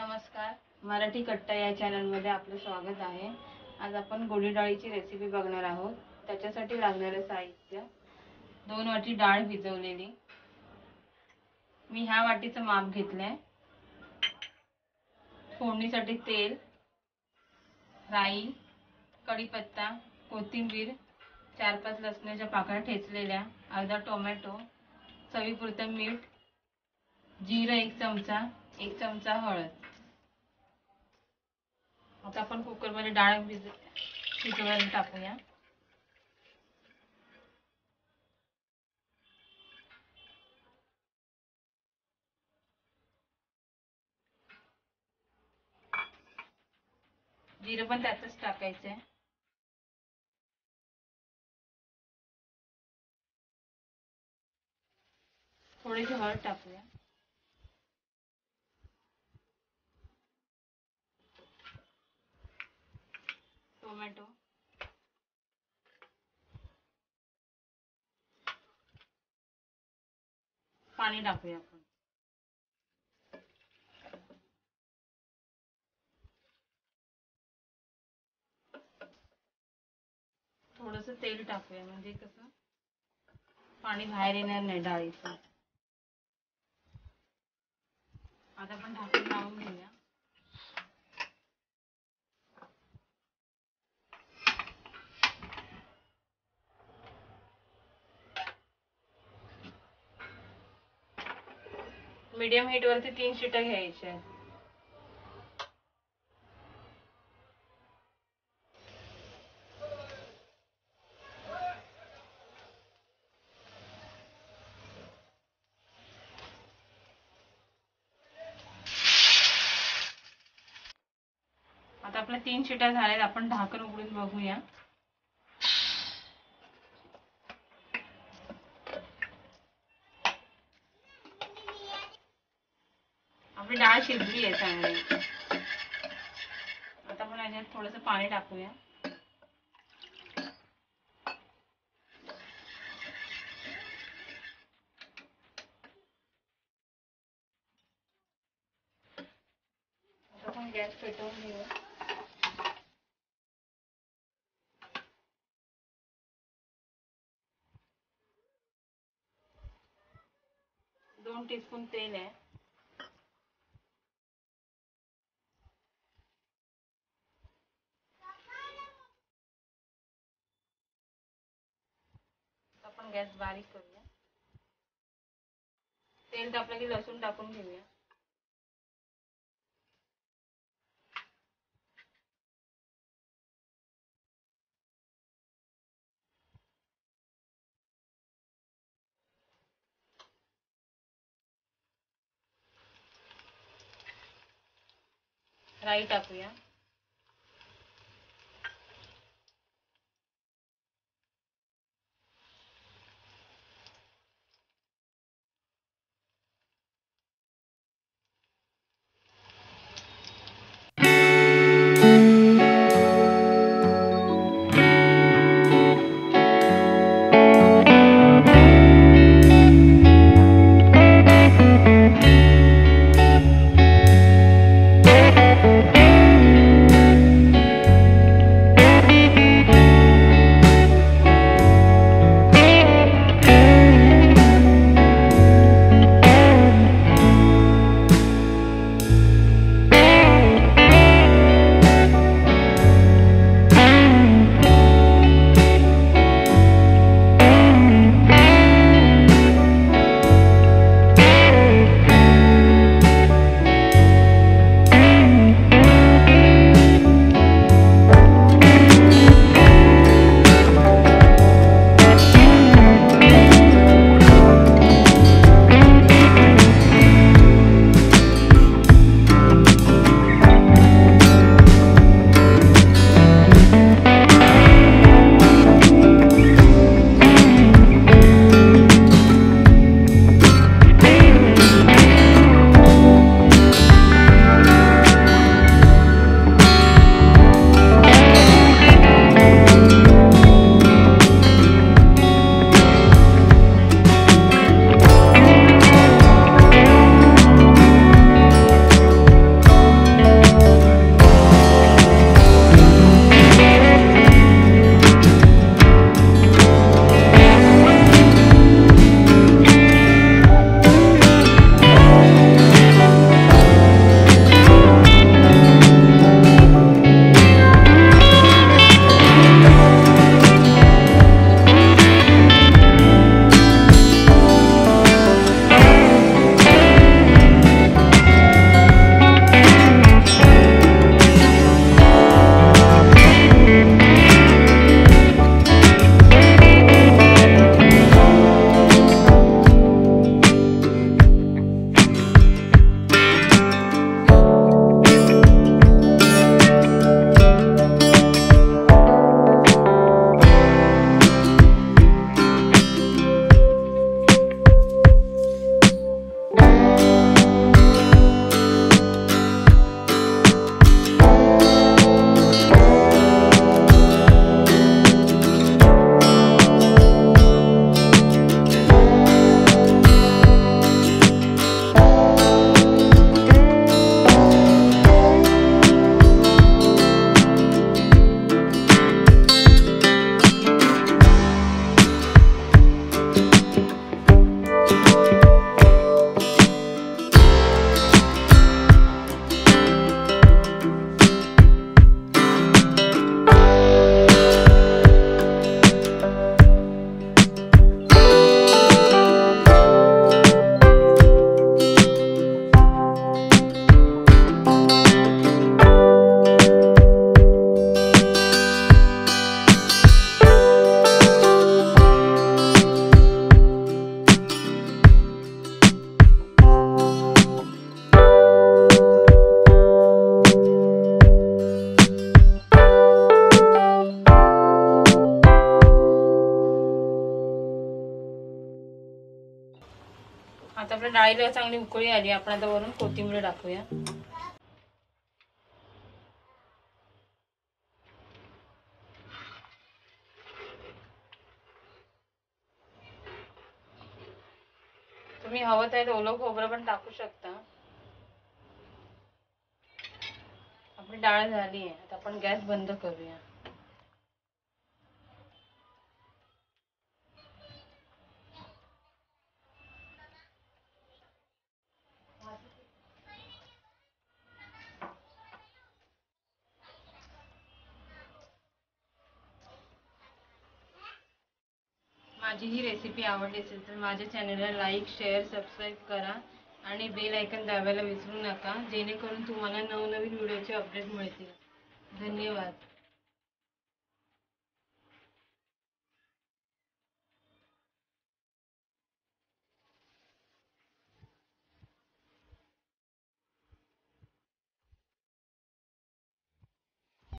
नमस्कार, मराठी कट्टा या चॅनलमध्ये आपलं स्वागत आहे। आज आपण गोडी डाळीची रेसिपी बघणार आहोत। त्याच्यासाठी लागणारे साहित्य 2 वाटी डाळ भिजवलेली, मी ह्या वाटीचं माप घेतलंय। फोडणीसाठी तेल, राई, कढीपत्ता, कोथिंबीर, 4-5 लसणाच्या पाकळ्या ठेचलेल्या, अर्धा टोमॅटो, चवीपुरतं मीठ, जिरं 1 चमचा, 1 चमचा हळद। आता आपण कुकर मध्ये डाळ शिजवायला टाकूया। जिरं पण त्यातच टाकायचंय। थोडीशी हळद टाकूया। टोमॅटो, पाणी टाकूया आपण। थोडंसं तेल टाकूया, म्हणजे कसं पाणी बाहेर येणार नाही डाळीचं। आता आपण ढाकून लावून घेऊया। मीडियम हीट वरती 3 शिट्या घ्यायच्या। आता आपल्या 3 शिट्या झाल्यात, आपण ढाकण उघडून बघूया। आपली डाळ शिजली आहे चांगली। आता आपण याच्यात थोडंसं पाणी टाकूया। आता आपण गॅस पेटवून घेऊया। 2 टीस्पून तेल आहे। आपण गॅस बारीक करूया। तेल तापलं की लसूण टाकून घेऊया। राई टाकूया। डाळीला चांगली उकळी आली, आपण आता वरून कोथिंबीर टाकूया. तुम्ही हवं तर ओलं खोबरं पण टाकू शकता. आपली डाळ झाली आहे, आता आपण गॅस बंद करूया. माझी ही रेसिपी आवडली असेल तर माझ्या चॅनलला लाईक, शेअर, सबस्क्राईब करा आणि बेल आयकॉन दाबायला विसरू नका, जेणेकरून तुम्हाला नवनवीन व्हिडिओचे अपडेट मिळतील. धन्यवाद.